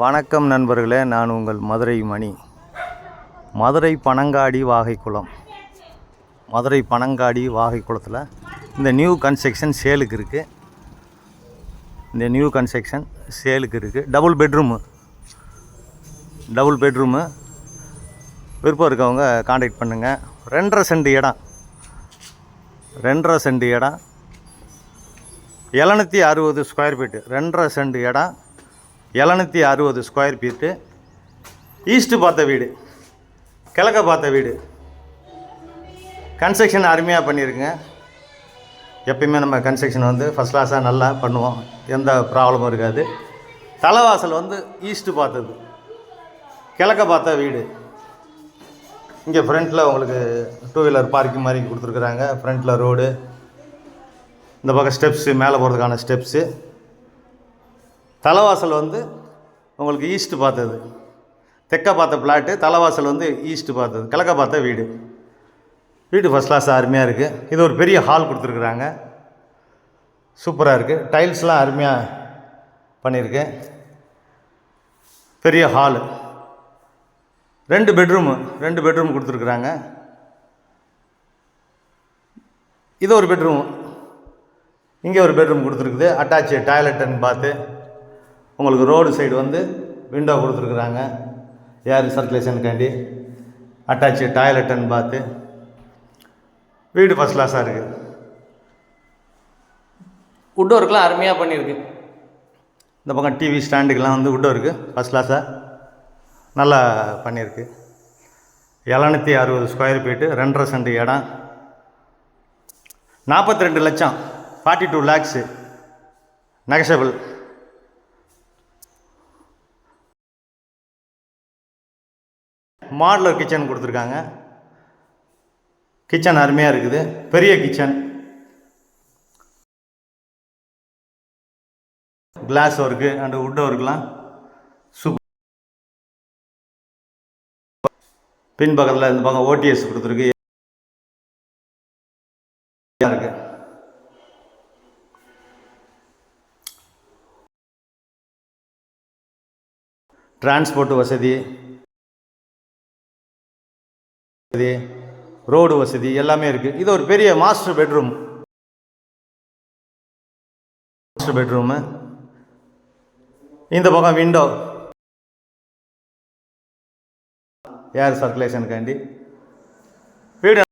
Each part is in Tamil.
வணக்கம் நண்பர்களே, நான் உங்கள் மதுரை மணி. மதுரை பனங்காடி வாகைக்குளம். மதுரை பனங்காடி வாகைக்குளத்தில் இந்த நியூ கன்ஸ்ட்ரக்ஷன் சேலுக்கு இருக்குது. இந்த நியூ கன்ஸ்ட்ரக்ஷன் சேலுக்கு இருக்குது. டபுள் பெட்ரூமு விருப்பம் இருக்கவங்க காண்டாக்ட் பண்ணுங்கள். 2.5 சென்ட் இடம், 2.5 சென்ட் இடம், 760 ஸ்கொயர் ஃபீட்டு. 2.5 சென்ட் இடம், 760 ஸ்கொயர் ஃபீட்டு. ஈஸ்ட்டு பார்த்த வீடு, கிழக்க பார்த்த வீடு. கன்ஸ்ட்ரக்ஷன் அருமையாக பண்ணியிருக்குங்க. எப்பயுமே நம்ம கன்ஸ்ட்ரக்ஷன் வந்து ஃபஸ்ட் கிளாஸாக நல்லா பண்ணுவோம், எந்த ப்ராப்ளமும் இருக்காது. தலைவாசல் வந்து ஈஸ்ட்டு பார்த்தது, கிழக்க பார்த்த வீடு. இங்கே ஃப்ரண்ட்டில் உங்களுக்கு 2 வீலர் பார்க்கிங் மாதிரி கொடுத்துருக்குறாங்க. ஃப்ரண்ட்டில் ரோடு, இந்த பக்கம் ஸ்டெப்ஸு, மேலே போகிறதுக்கான ஸ்டெப்ஸு. தலைவாசல் வந்து உங்களுக்கு ஈஸ்ட்டு பார்த்தது, தெற்க பார்த்த பிளாட்டு. தலைவாசல் வந்து ஈஸ்ட்டு பார்த்தது, கிழக்க பார்த்த வீடு. வீடு ஃபஸ்ட் கிளாஸ் அருமையாக இருக்குது. இது ஒரு பெரிய ஹால் கொடுத்துருக்குறாங்க, சூப்பராக இருக்குது. டைல்ஸ்லாம் அருமையாக பண்ணியிருக்கு. பெரிய ஹாலு, 2 பெட்ரூம் கொடுத்துருக்குறாங்க. இது ஒரு பெட்ரூம், இங்கே ஒரு பெட்ரூம் கொடுத்துருக்குது. அட்டாச்சு டாய்லெட் அண்ட் பாத்து. உங்களுக்கு ரோடு சைடு வந்து விண்டோ கொடுத்துருக்குறாங்க, ஏர் சர்க்குலேஷனுக்காண்டி. அட்டாச்சு டாய்லெட் அண்ட் பாத்து. வீடு ஃபஸ்ட் கிளாஸாக இருக்குது. வுட் ஒர்க்லாம் அருமையாக பண்ணியிருக்கு. இந்த பக்கம் டிவி ஸ்டாண்டுக்கெலாம் வந்து வுட் ஒர்க்கு ஃபஸ்ட் கிளாஸாக நல்லா பண்ணியிருக்கு. 760 ஸ்கொயர் ஃபீட்டு, 2.5 சென்ட் இடம், 42 லட்சம், 42 லேக்ஸு நெகஷபிள். மாடுலர் கிச்சன் கொடுத்துருக்காங்க. கிச்சன் அருமையாக இருக்குது, பெரிய kitchen. Glass work and wood ஒர்க்லாம் சூப்பர். பின் பக்கத்தில் இந்த பக்கம் ஓடிஎஸ் கொடுத்துருக்கு. இருக்கு டிரான்ஸ்போர்ட் வசதி, ரோடு வசதி எல்லாமே இருக்குது. இது ஒரு பெரிய மாஸ்டர் பெட்ரூமு. இந்த பக்கம் விண்டோ, ஏர் சர்க்குலேஷனுக்காண்டி. வீடு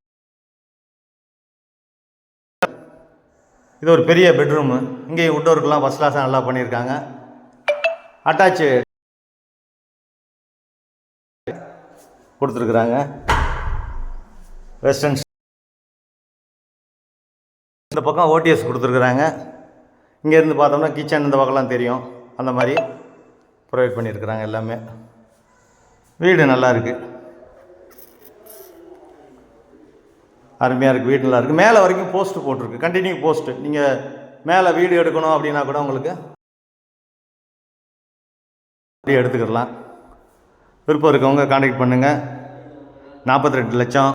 இது ஒரு பெரிய பெட்ரூமு. இங்கே வுட் ஒர்க்லாம் ஃபஸ்ட் கிளாஸாக நல்லா பண்ணியிருக்காங்க. அட்டாச்சு கொடுத்துருக்குறாங்க. வெஸ்டர்ன் இந்த பக்கம் ஓடிஎஸ் கொடுத்துருக்குறாங்க. இங்கேருந்து பார்த்தோம்னா கிச்சன் இந்த பக்கம்லாம் தெரியும், அந்த மாதிரி ப்ரொவைட் பண்ணியிருக்கிறாங்க எல்லாமே. வீடு நல்லா இருக்குது, அருமையாக இருக்குது. வீடு நல்லா இருக்குது. மேலே வரைக்கும் போஸ்ட்டு போட்டிருக்கு, கண்டினியூ போஸ்ட்டு. நீங்கள் மேலே வீடு எடுக்கணும் அப்படின்னா கூட உங்களுக்கு எடுத்துக்கிடலாம். விருப்பம் இருக்கவங்க காண்டாக்ட் பண்ணுங்கள். 42 லட்சம்,